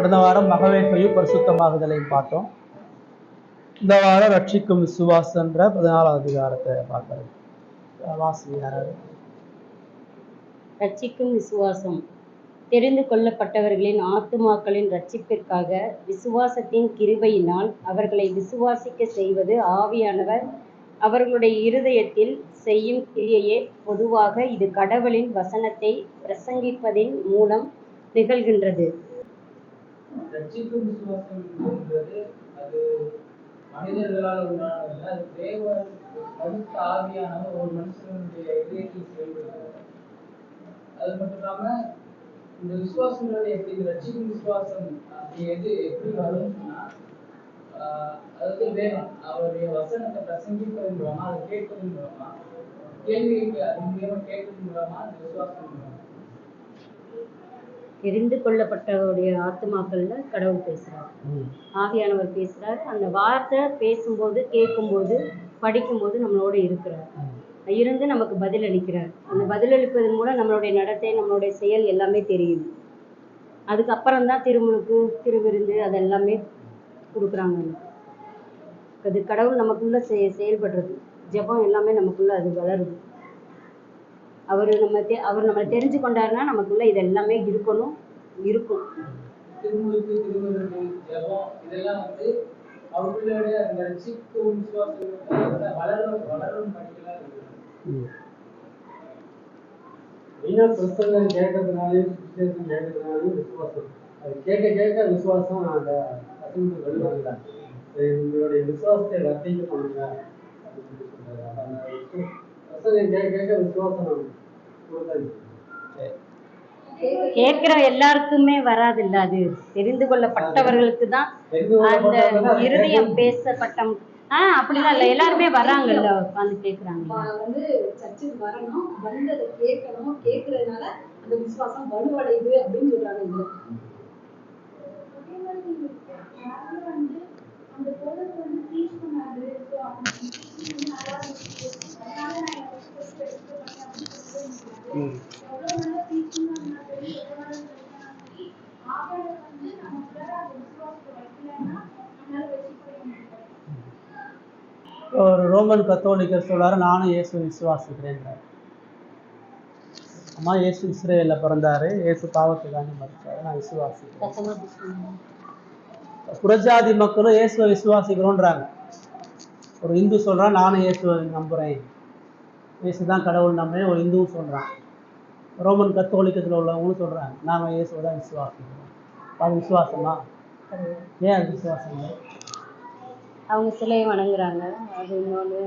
கடந்த வாரம் மகவேற்பையும் பரிசுத்தமாகுதலையும் பார்த்தோம். இந்த வாரம் ரட்சிக்கும் விசுவாசன்ற 14வது அதிகாரத்தை பார்க்கறது. வாசி யாராவது? ரட்சிக்கும் விசுவாசம். தெரிந்து கொள்ளப்பட்டவர்களின் ஆத்துமாக்களின் ரட்சிப்பிற்காக விசுவாசத்தின் கிருபையினால் அவர்களை விசுவாசிக்க செய்வது ஆவியானவர் அவர்களுடைய இருதயத்தில் செய்யும் கிரியையே. பொதுவாக இது கடவுளின் வசனத்தை பிரசங்கிப்பதின் மூலம் நிகழ்கின்றது. ரட்சிக்கும் விசுவாசம் என்பது அது மனிதர்களால் உண்டானதல்ல, அது தேவன் பரிசுத்த ஆவியானவர் ஒரு மனுஷனுடைய இதயத்தில் செயல்படுகிறது. அது மட்டும் இல்லாம இந்த விசுவாசங்கிறது எப்படி, இந்த ரட்சிக்கும் விசுவாசம் எது எப்படி வரும்னா, அதாவது வேணும் அவருடைய வசனத்தை பிரசங்கிப்பதன் மூலமா, அதை கேட்பதன் மூலமா, கேள்விக்கு அது மூலியமா கேட்பதன் மூலமா அந்த விசுவாசம். தெரிந்து கொள்ளப்பட்டவருடைய ஆத்துமாக்கள்ல கடவுள் பேசுறார், ஆவியானவர் பேசுறார். அந்த வார்த்தை பேசும்போது, கேட்கும்போது, படிக்கும்போது நம்மளோட இருக்கிறார், இருந்து நமக்கு பதில் அளிக்கிறார். அந்த பதிலளிப்பதன் மூலம் நம்மளுடைய நடத்தை, நம்மளுடைய செயல் எல்லாமே தெரியும். அதுக்கப்புறம் தான் திருமுழுக்கு, திருவிருந்து அதெல்லாமே கொடுக்குறாங்க. அது கடவுள் நமக்குள்ள செயல்படுறது. ஜெபம் எல்லாமே நமக்குள்ள அது வளருது. அவர் நம்மளை தெரிஞ்சு கொண்டாருன்னா நமக்குள்ள இது எல்லாமே இருக்கும். திருமுழுக்கு, திருவிருந்து, ஜெபம் இதெல்லாம் வந்து அவர்களுடைய அந்த ரட்சிக்கும் விசுவாசத்தை வளரும் படிக்கலாம் இருக்கு. புத்தகம் கேட்கறதுனாலையும் சுவிசேஷம் கேட்கறதுனாலையும் விசுவாசம், அது கேட்க கேட்க விசுவாசம் அந்த பசங்க வருவாங்க. உங்களுடைய விசுவாசத்தை வர்த்திக்க பண்ணுங்க அப்படின்னு சொல்றாரு. அந்த பசங்க கேட்க கேட்க விசுவாசம் கொடுத்தாங்க. கேட்கிற எல்லாருக்குமே வராது இல்ல, அது தெரிந்து கொள்ளப்பட்டவர்களுக்கு தான் அந்த இருதயம் பேசப்பட்ட. அப்படிதான் இல்ல, எல்லாருமே வராங்கல்ல, உட்காந்து கேக்குறாங்க. வந்து சர்ச்சுக்கு வரணும், வந்து அதை கேட்கணும், கேட்கறதுனால அந்த விசுவாசம் வலுவடையுது அப்படின்னு சொல்றாங்க. ஒரு ரோமன் கத்தோலிக்கர் சொல்றாரு, நானும் இயேசு விசுவாசிக்கிறேன். அம்மா இயேசு இஸ்ரேலில் பிறந்தாரு, இயேசு பாவத்துக்காண்டி மரிச்சாரு, நான் விசுவாசிக்கிறேன். புறஜாதி மக்களும் இயேசுவை விசுவாசிக்கிறோன்றாங்க. ஒரு இந்து சொல்றான், நானும் இயேசுவை நம்புறேன், இயேசு தான் கடவுள் நம்புறேன். ஒரு இந்துவும் சொல்றான். ரோமன் கத்தோலிக்கத்தில் உள்ளவங்களும் சொல்றாங்க, நாங்கள் இயேசுவை தான் விசுவாசிக்கிறோம். அது விசுவாசமா? ஏன் அது விசுவாசம்? அவங்க சிலையை வணங்குறாங்க, அது இன்னொன்று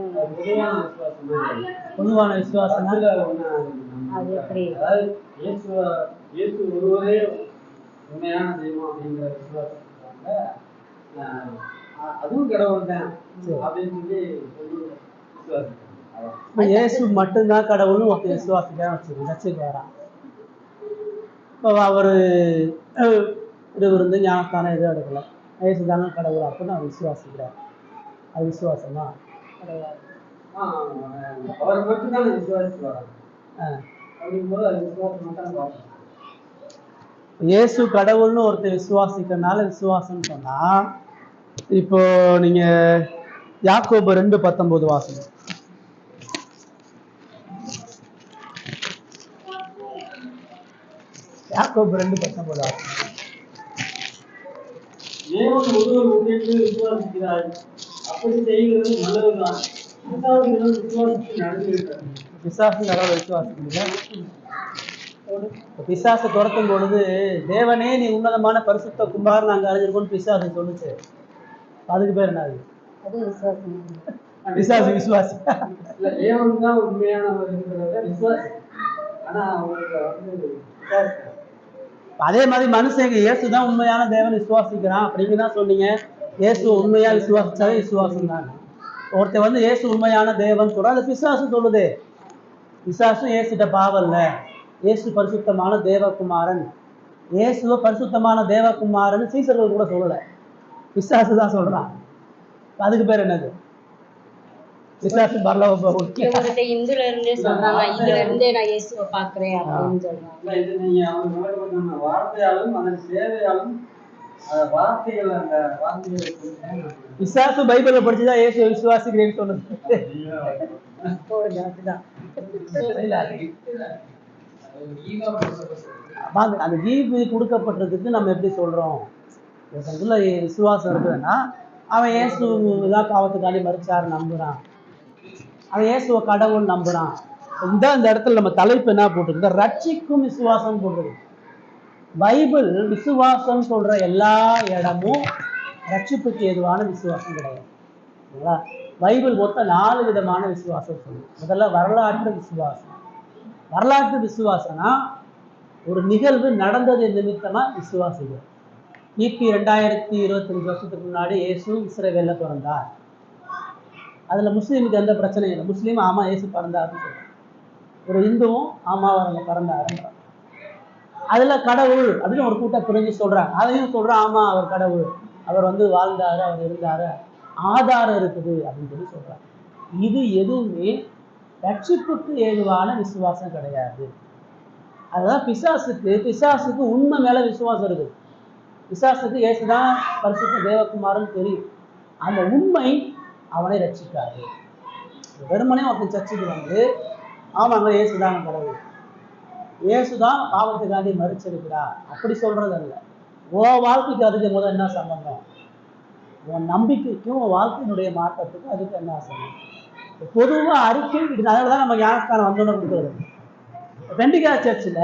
பொதுவான விசுவாசம். அது எப்படி இயேசு ஒருவரே உண்மையான தெய்வம் அப்படிங்கிற விசுவாசம், அதுவும் கடவுள் தான் அப்படின்னு சொல்லி விசுவாசம். இயேசு மட்டும்தான் கடவுள்னு ஒருத்தர் விசுவாசிக்க வச்சுக்கிறாராம். இப்போ அவரு இருந்து ஞானத்தான எதுவும் எடுக்கல, இயேசு தானே கடவுள் அப்படின்னு அவர் விசுவாசிக்கிறார். அது விசுவாசமா? கிடையாது. அவர் மட்டும்தான் விசுவாசிக்கிறார். அப்படிங்கும்போது அது விசுவாசம் மட்டும். இயேசு கடவுள்னு ஒருத்தர் விசுவாசிக்கிறதுனால விசுவாசம்னு சொன்னா, இப்போ நீங்க யாக்கோபு 2:19 வாசிங்க. யாக்கோபு 2:19 வாசிங்க. தேவன் ஒருவர் உண்மைக்கு விசுவாசிக்கிறார், அப்படி செய்கிறது நல்லதுதான். விசுவாசத்தை நடந்துவிட்டார். பிசாசு கடவுளை விசுவாசிக்கிறீங்க. பிசாசை துரத்தும் பொழுது தேவனே நீ உன்னதமான பரிசுத்த குமாரன் நாங்கள் அறிஞ்சிருக்கோம்னு பிசாசு சொல்லுச்சு. அதுக்கு பேர் என்ன? அது விசுவாசம். பிசாசு விசுவாசி. தேவன் தான் உண்மையானவர் இருக்கிறத விசுவாசி. ஆனா அவங்களுக்கு வந்து அதே மாதிரி மனுஷங்க இயேசு தான் உண்மையான தேவன் விசுவாசிக்கிறான் அப்படிங்கதான் சொன்னீங்க. இயேசு உண்மையா விசுவாசிச்சாவே விசுவாசம் தான். ஒருத்தர் வந்து இயேசு உண்மையான தேவன் சொல்ற, அது பிசாசு சொல்லுது. பிசாசும் இயேசுட்ட பாவம் இல்லை, இயேசு பரிசுத்தமான தேவகுமாரன், இயேசுவ பரிசுத்தமான தேவகுமாரன் சீசர்கள் கூட சொல்லலை, பிசாசு தான் சொல்றான். அதுக்கு பேர் என்னது? பிசாசு பரலோக இந்துல இருந்தே சொல்றாங்க, இதுல இருந்தே நான் இயேசுவை பாக்குறேன் அப்படின்னு சொல்றாங்க. நீங்க அவங்க வார்த்தையாலும் அதன் சேவையாலும் வார்த்தைகள் அந்த வார்த்தைகள் பிசாசு பைபிள்ல படிச்சுதான் இயேசு விசுவாசிக்கிறேன்னு சொன்னது. அந்த ஈவு கொடுக்கப்பட்டதுக்கு நம்ம எப்படி சொல்றோம்? இதுல விசுவாசம் இருக்குதுன்னா அவன் இயேசு தான் பாவத்துக்காண்டி மரிச்சாரு நம்புறான், அவன் இயேசுவ கடவுள் நம்புறான். இந்த இடத்துல நம்ம தலைப்பு என்ன போட்டிருக்கு? ரட்சிக்கும் விசுவாசம் போட்டிருக்கு. பைபிள் விசுவாசம் சொல்ற எல்லா இடமும் ரட்சிப்புக்கு ஏதுவான விசுவாசம் கிடையாது. பைபிள் மொத்தம் 4 விதமான விசுவாசம் சொல்லுது. முதல்ல வரலாற்று விசுவாசம். வரலாற்று விசுவாசம்னா ஒரு நிகழ்வு நடந்தது நிமித்தமா விசுவாசிகள். கிபி 2025 வருஷத்துக்கு முன்னாடி இயேசு இஸ்ரவேல்ல பிறந்தார். அதுல முஸ்லீமுக்கு எந்த பிரச்சனையும் இல்லை. முஸ்லீம் ஆமா இயேசு பிறந்தாருன்னு சொல்றாங்க. ஒரு இந்துவும் ஆமா அவங்க பிறந்தாருன்றாங்க. அதுல கடவுள் அப்படின்னு ஒரு கூட்டம் பிரிஞ்சு சொல்றாங்க. அதையும் சொல்றான், ஆமா அவர் கடவுள், அவர் வாழ்ந்தாரு, அவர் இருந்தாரு, ஆதாரம் இருக்குது அப்படின்னு சொல்லி சொல்றாங்க. இது எதுவுமே ரட்சிப்புக்கு ஏதுவான விசுவாசம் கிடையாது. அதுதான் பிசாசுக்கு உண்மை மேல விசுவாசம் இருக்குது. பிசாசுக்கு இயேசுதான் பரிசுத்த தேவகுமாரன் தெரியும். அந்த உண்மை அவனை ரட்சிக்காது. வெறுமனே ஒருத்தன் சர்ச்சுக்கு ஆமாங்க இயேசுதான் கடவுள், இயேசுதான் பாவத்துக்காண்டி மரிச்சிருக்கிறார் அப்படி சொல்றது அல்ல. உன் வாழ்க்கைக்கு அதுக்கு முதல் என்ன சம்பந்தம்? உன் நம்பிக்கைக்கும் உன் வாழ்க்கையினுடைய மாற்றத்துக்கும் அதுக்கு என்ன சம்பந்தம்? பொதுவாக அறிக்கை அதனாலதான் நம்ம ஞானஸ்தானம் வந்தோன்னு கொடுக்குறது. பெண்டிகாஸ்ட் சர்ச்சில்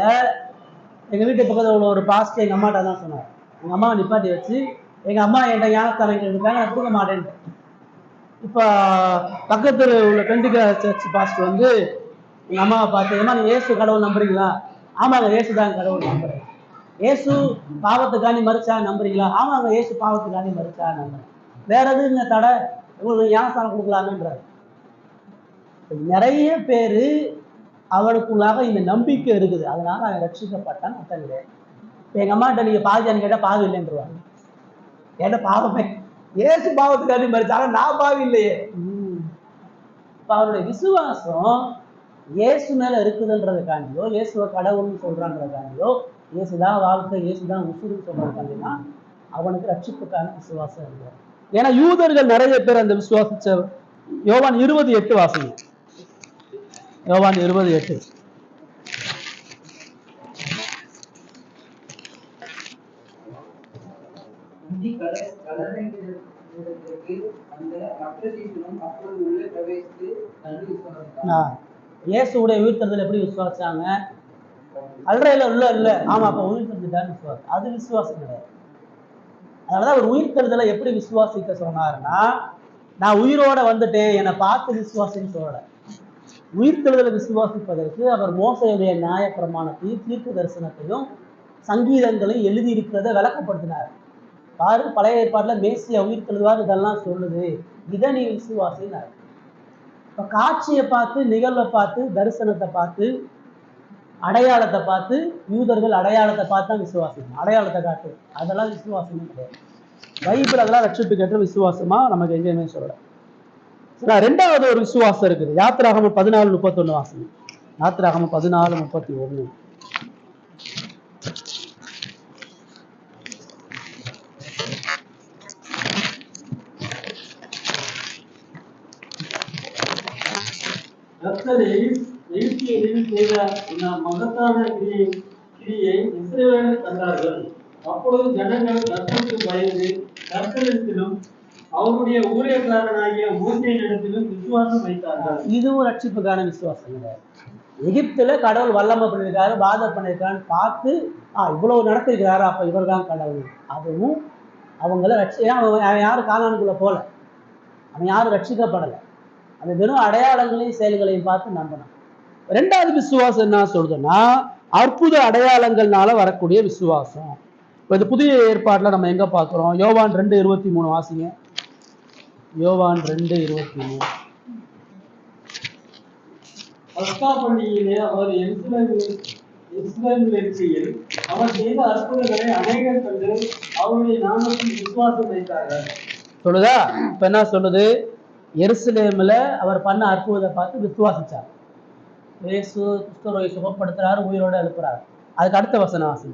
எங்கள் வீட்டு பக்கத்தில் உள்ள ஒரு பாஸ்டர் எங்கள் அம்மாட்ட தான் சொன்னார். எங்கள் அம்மாவை நிப்பாட்டி வச்சு எங்கள் அம்மா என்கிட்ட ஞானஸ்தானம் இருக்காங்க, நான் கொடுக்க மாட்டேன்ட்டு. இப்போ பக்கத்தில் உள்ள பெண்டிகாஸ்ட் சர்ச் பாஸ்டர் எங்கள் அம்மாவை பார்த்து, ஏமா நீ இயேசு கடவுள் நம்புறீங்களா? ஆமாங்க இயேசு தான் கடவுள் நம்புறேன். இயேசு பாவத்துக்காண்டி மரிச்சா நம்புறீங்களா? ஆமாங்க இயேசு பாவத்துக்காண்டி மரிச்சா நம்புறேன். வேற எதுவும் இந்த தடை உங்களுக்கு ஞானஸ்தானம் கொடுக்கலாமன்றார். நிறைய பேர் அவனுக்குள்ளாக இந்த நம்பிக்கை இருக்குது, அதனால அவன் ரட்சிக்கப்பட்டான் அர்த்தம் கிடையாது. இப்போ எங்கள் அம்மாட்ட நீங்கள் பாவியான்னு கேட்டால் பாவி இல்லைன்றுவாங்க. ஏன்னா பாவமே ஏசு பாவத்துக்காண்டி மரிச்சாலும் நான் பாவி இல்லையே. இப்போ அவனுடைய விசுவாசம் இயேசு மேல இருக்குதுன்றதுக்காண்டியோ, இயேசுவ கடவுள்னு சொல்றான்றதுக்காண்டியோ, இயேசுதான் வாழ்க்கை, இயேசுதான் உசுருன்னு சொல்றதுக்காண்டினா அவனுக்கு ரட்சிப்புக்கான விசுவாசம் இருக்கு. ஏன்னா யூதர்கள் நிறைய பேர் அந்த விசுவாசிச்ச. யோவான் 20:8 வாசிங்க. யோவான் 20:8. இயேசுடைய உயிர்த்தெழுதல் எப்படி விசுவாசாங்க? அல்றையில இல்ல ஆமா அப்ப உயிர்த்தெழுந்துட்டான்னு விசுவாசம். அது விசுவாசம் கிடையாது. அதனாலதான் அவர் உயிர்த்தெழுதலை எப்படி விசுவாசிக்க சொன்னாருன்னா, நான் உயிரோட வந்துட்டேன் என்னை பார்த்து விசுவாசின்னு சொல்லல. உயிர்த்தெழுதலை விசுவாசிப்பதற்கு அவர் மோசையுடைய நியாய பிரமாணத்தையும் தீர்க்க தரிசனத்தையும் சங்கீதங்களையும் எழுதியிருக்கிறத விளக்கப்படுத்தினார். பாரு, பழைய ஏற்பாட்டுல மேசியா உயிர்த்தெழுவார் இதெல்லாம் சொல்லுது, இதை நீ விசுவாசினார். இப்ப காட்சியை பார்த்து, நிகழ்வை பார்த்து, தரிசனத்தை பார்த்து, அடையாளத்தை பார்த்து, யூதர்கள் அடையாளத்தை பார்த்து தான் விசுவாசிக்கணும். அடையாளத்தை காட்டு அதெல்லாம் விசுவாசமே கிடையாது. பைபிள் அதெல்லாம் ரட்சிப்புக்கு ஏற்ற விசுவாசமா நமக்கு எங்கேயுமே சொல்லல. ரெண்டாவது ஒரு விசுவாசம் இருக்குது. யாத்திராகமம் 14:31 வாசனம். யாத்திராகமம் 14:31. எகிப்தியரில் செய்த மகத்தான கிரியை இஸ்ரவேலர் கண்டார்கள். அப்பொழுது ஜனங்கள் கர்த்தருக்கு பயந்து கர்த்தரிடத்திலும் அவருடைய ஊழியக்காரனாகிய மோசேயினிடத்திலும் விசுவாசம் வைத்தார்கள். இதுவும் ரட்சிப்புக்கான விசுவாசம் கிடையாது. எகிப்துல கடவுள் வல்லமை பண்ணியிருக்காரு, பாதம் பண்ணியிருக்காருன்னு பார்த்து இவ்வளவு நடத்திருக்கிறாரு, அப்ப இவர் தான் கடவுள். அதுவும் அவங்கள அவன் யாரும் கானானுக்குள்ள போல, அவன் யாரும் ரட்சிக்கப்படலை. அது வெறும் அடையாளங்களையும் செயல்களையும் பார்த்து நம்பணும். ரெண்டாவது விசுவாசம் என்ன சொல்றதுன்னா, அற்புத அடையாளங்கள்னால வரக்கூடிய விசுவாசம். இப்போ இந்த புதிய ஏற்பாட்டில் நம்ம எங்க பார்க்குறோம்? யோவான் 2:23 வாசிங்க. யோவான் 2:23. பஸ்கா பண்டிகையிலே அவர் எருசலேமில் இருக்கையில் அவர் செய்த அற்புதங்களை அநேகர் கண்டு அவருடைய நாமத்தில் விசுவாசம் வைத்தார்கள். சொல்லுதா? இப்ப என்ன சொல்லுது? எருசலேமில் அவர் பண்ண அற்புதத்தை பார்த்து விசுவாசிச்சார். இயேசு குஷ்டரோகியை சுகப்படுத்துறாரு, உயிரோட எழுப்புறாரு. அதுக்கு அடுத்த வசனம் வாசி.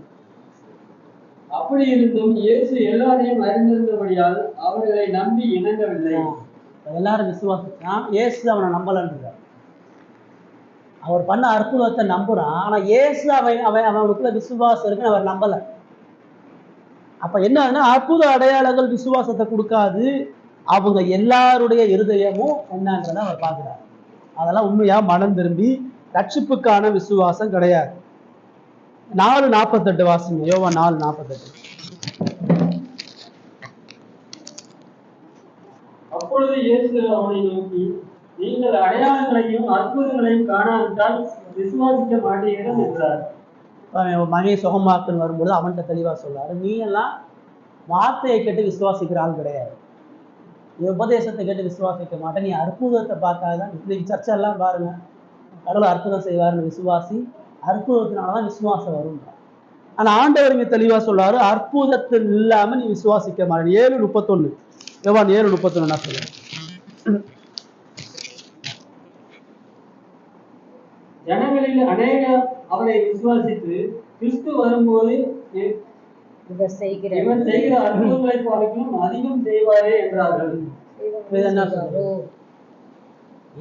அப்படி இருந்தும் இயேசு எல்லாரையும் அறிந்திருந்தபடியால் அவர்களை நம்பி இணங்கவில்லை. எல்லாரும் விசுவாசிச்சா இயேசு அவனை நம்பலன்றார். அவர் பண்ண அற்புதத்தை நம்புறான், ஆனா இயேசு அவனுக்குள்ள விசுவாசம் இருக்குன்னு அவர் நம்பல. அப்ப என்னன்னா அற்புத அடையாளங்கள் விசுவாசத்தை கொடுக்காது, அவங்க எல்லாருடைய இருதயமும் என்னன்றதை அவர் பார்க்கிறார். அதெல்லாம் உண்மையா மனம் திரும்பி ரட்சிப்புக்கான விசுவாசம் கிடையாது. 4:48 வாசிங்க, யோவான் 4:48. அப்பொழுது இயேசு அவனை நோக்கி, நீங்கள் அடையாளங்களையும் அற்புதங்களையும் காணாவிட்டால் விசுவாசிக்க மாட்டீர்கள் என்றார். மகை சுகமாக்குன்னு வரும்போது அவன்கிட்ட தெளிவா சொல்றாரு, நீ எல்லாம் வார்த்தையை கேட்டு விசுவாசிக்கிற ஆள் கிடையாது, உபதேசத்தை கேட்டு விசுவாசிக்க மாட்டேன், நீ அற்புதத்தை பார்க்காதான். இன்னைக்கு சர்ச்செல்லாம் பாருங்க, கடவுள் அற்புதம் செய்வாருன்னு விசுவாசி, அற்புதத்தினாலதான் விசுவாசம் வரும். ஆனா ஆண்டவர் இங்க தெளிவா சொல்றாரு, அற்புதத்தில் இல்லாம நீ விசுவாசிக்க மாட்டேன். 7:31 யோவான் 7:31 என்ன சொல்றேன்? ஜனங்களில் அநேகர் அவரை விசுவாசித்து கிறிஸ்து வரும்போது இவர் செய்கிற அற்புதங்களை பார்க்கும் அதிகம் செய்வாரே என்றார்கள். என்ன சொல்றாரு?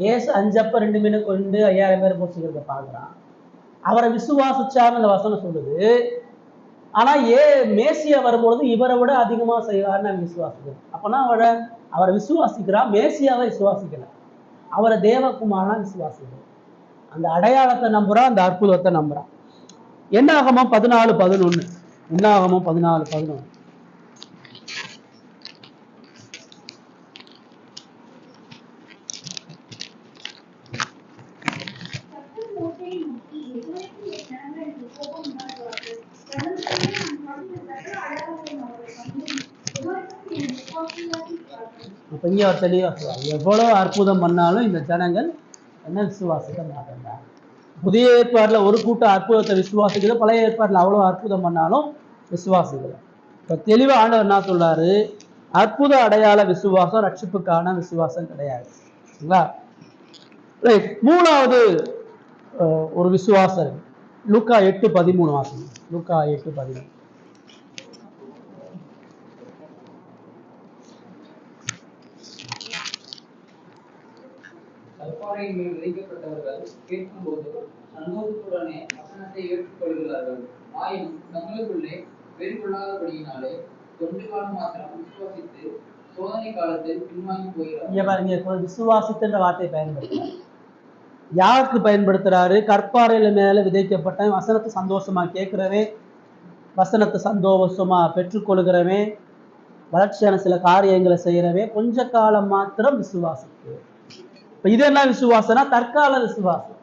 இயேசு 5 அப்பம் 2 மீனை கொண்டு 5000 பேர் போச்சுக்கிறத பாக்குறான். அவரை விசுவாசிச்சார்னு அந்த வசனம் சொல்லுது. ஆனா மேசியா வரும்பொழுது இவரை விட அதிகமா செய்வார்னு நான் விசுவாசிக்கிறேன். அப்பனா அவரை விசுவாசிக்கிறான், மேசியாவை விசுவாசிக்கல, அவரை தேவகுமாரனா விசுவாசிக்கிறான். அந்த அடையாளத்தை நம்புறான், அந்த அற்புதத்தை நம்புறான். என்னாகமம் 14:11. என்னாகமம் 14:11. அப்ப இங்க அவர் தெளிவா சொல்றாரு, எவ்வளவு அற்புதம் பண்ணாலும் இந்த ஜனங்கள் என்ன விசுவாசிக்க மாட்டாங்க. புதிய ஏற்பாடுல ஒரு கூட்டம் அற்புதத்தை விசுவாசிக்கல, பழைய ஏற்பாடுல அவ்வளவு அற்புதம் பண்ணாலும் விசுவாசிக்கல. இப்ப தெளிவா ஆண்டவர் என்ன சொல்றாரு, அற்புத அடையாள விசுவாசம் ரட்சிப்புக்கான விசுவாசம் கிடையாது. சரிங்களா? மூணாவது ஒரு விசுவாசம் இருக்கு. லூக்கா 8:13 வாசிங்க. லூக்கா 8:13. கற்பாறையின் மேல் விதைக்கப்பட்டவர்கள் கேட்கும்போது சந்தோஷத்துடனே வசனத்தை ஏற்றுக்கொள்கிறார்கள். ஆயினும் தங்களுக்குள்ளே வெறிகொள்ளாதபடியினாலே கொஞ்ச காலம் மாத்திரம் விசுவாசித்து சோதனை காலத்தில் பின்வாங்கி போகிறார்கள். விசுவாசித்த வார்த்தையை பயன்படுத்துறாரு. யாருக்கு பயன்படுத்துறாரு? கற்பாறையில மேல விதைக்கப்பட்ட வசனத்தை சந்தோஷமா கேட்கிறவே, வசனத்தை சந்தோஷமா பெற்றுக்கொள்கிறவே, வளர்ச்சியான சில காரியங்களை செய்யறவே, கொஞ்ச காலம் மாத்திரம் விசுவாசித்து. இப்ப இது என்ன விசுவாசம்னா தற்கால விசுவாசம்.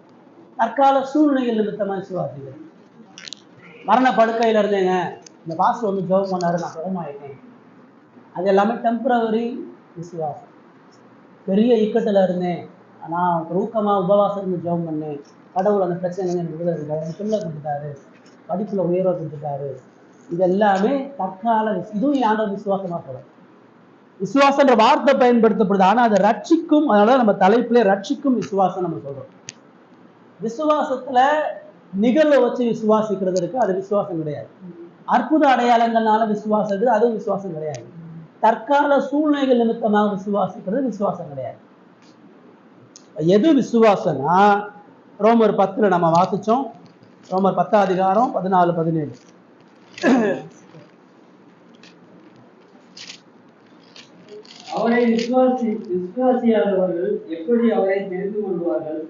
தற்கால சூழ்நிலைகள் நிமித்தமா விசுவாசிகள். மரண படுக்கையில இருந்தேங்க, இந்த பாஸ்டர் வந்து ஜெபம் பண்ணாரு, நான் சுகமாயிட்டேன். அது எல்லாமே டெம்பரவரி விசுவாசம். பெரிய இக்கத்துல இருந்தேன், நான் ஊக்கமா உபவாசம் இருந்து ஜெபம் பண்ணேன், கடவுள் அந்த பிரச்சனை எனக்கு விடுதலை இருக்காரு, எனக்கு பிள்ளை கொடுத்துட்டாரு, படிப்புல உயர்வை கொடுத்துட்டாரு. இது எல்லாமே தற்கால இதுவும் ஆண்டவர் விசுவாசமா சொல்றோம். விசுவாசன்ற வார்த்தை பயன்படுத்தப்படுது, ஆனா அதை ரட்சிக்கும். அதனால நம்ம தலைப்புல ரட்சிக்கும் விசுவாசம் நம்ம சொல்றோம். விசுவாசத்துல நிகழ்வை வச்சு விசுவாசிக்கிறது இருக்கு, அது விசுவாசம் கிடையாது. அற்புத அடையாளங்கள்னால விசுவாசம், அதுவும் விசுவாசம் கிடையாது. தற்கால சூழ்நிலைகள் நிமித்தமாக விசுவாசிக்கிறது விசுவாசம் கிடையாது. எது விசுவாசம்னா ரோமர் 10 நம்ம வாசிச்சோம். ரோமர் 10:14-17. அவரை விசுவாசியாதவர்கள் எப்படி அவரை தெரிந்து கொள்வார்கள்?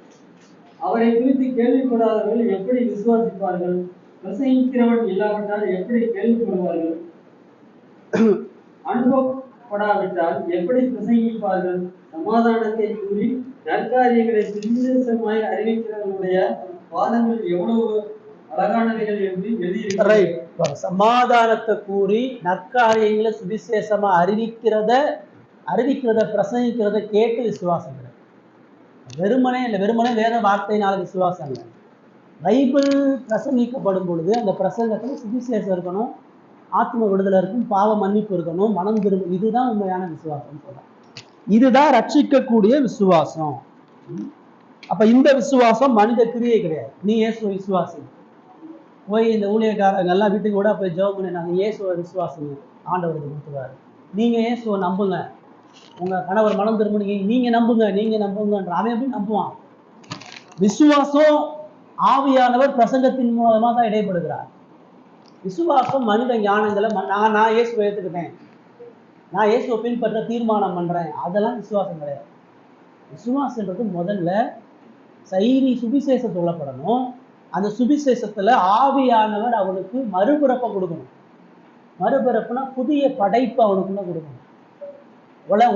அவரை குறித்து கேள்விப்படாதவர்கள் எப்படி விசுவாசிப்பார்கள்? பிரசங்கிக்கிறவன் இல்லாவிட்டால் எப்படி கேள்விப்படுவார்கள்? அனுபவப்படாவிட்டால் எப்படி பிரசங்கிப்பார்கள்? சமாதானத்தை கூறி நற்காரியங்களை சுவிசேஷமாய் அறிவிக்கிறவர்களுடைய வாதங்கள் எவ்வளவு அழகானவைகள் என்று எழுதியிருக்கிறார். சமாதானத்தை கூறி நற்காரியங்களை சுவிசேஷமா அறிவிக்கிறத பிரசங்கிக்கிறத கேட்டு விசுவாசம். வெறுமனே இல்லை, வெறுமனே வேற வார்த்தையினால விசுவாசம் இல்லை. பைபிள் பிரசங்கிக்கப்படும் பொழுது அந்த பிரசங்கத்துல சுவிசேஷம் இருக்கணும், ஆத்ம விடுதலை இருக்கும், பாவ மன்னிப்பு இருக்கணும், மனம் திரும்ப. இதுதான் உண்மையான விசுவாசம் சொல்றேன். இதுதான் ரட்சிக்கக்கூடிய விசுவாசம். அப்ப இந்த விசுவாசம் மனித கிரியை கிடையாது. நீ இயேசு விசுவாசி, போய் இந்த ஊழியக்காரங்க எல்லாம் வீட்டுக்கு கூட போய் ஜெபம் பண்ணி நாங்கள் இயேசுவை விசுவாசம் ஆண்டவருக்கு கொடுத்துருவாரு. நீங்கள் இயேசுவை நம்புங்க, உங்கள் கணவர் மனம் திரும்ப நீங்கள் நம்புங்கன்ற. அவன் எப்படி நம்புவான்? விசுவாசம் ஆவியானவர் பிரசங்கத்தின் மூலமாக தான் இடைப்படுகிறார். விசுவாசம் மனித ஞானங்களை நான் இயேசுவை ஏற்றுக்கிட்டேன், நான் இயேசுவை பின்பற்ற தீர்மானம் பண்ணுறேன், அதெல்லாம் விசுவாசம் கிடையாது. விசுவாசன்றது முதல்ல சுவிசேஷம் சொல்லப்படணும். அந்த சுவிசேஷத்தில் ஆவியானவர் அவனுக்கு மறுபிறப்பை கொடுக்கணும். மறுபிறப்புனா புதிய படைப்பு அவனுக்குள்ள கொடுக்கணும்.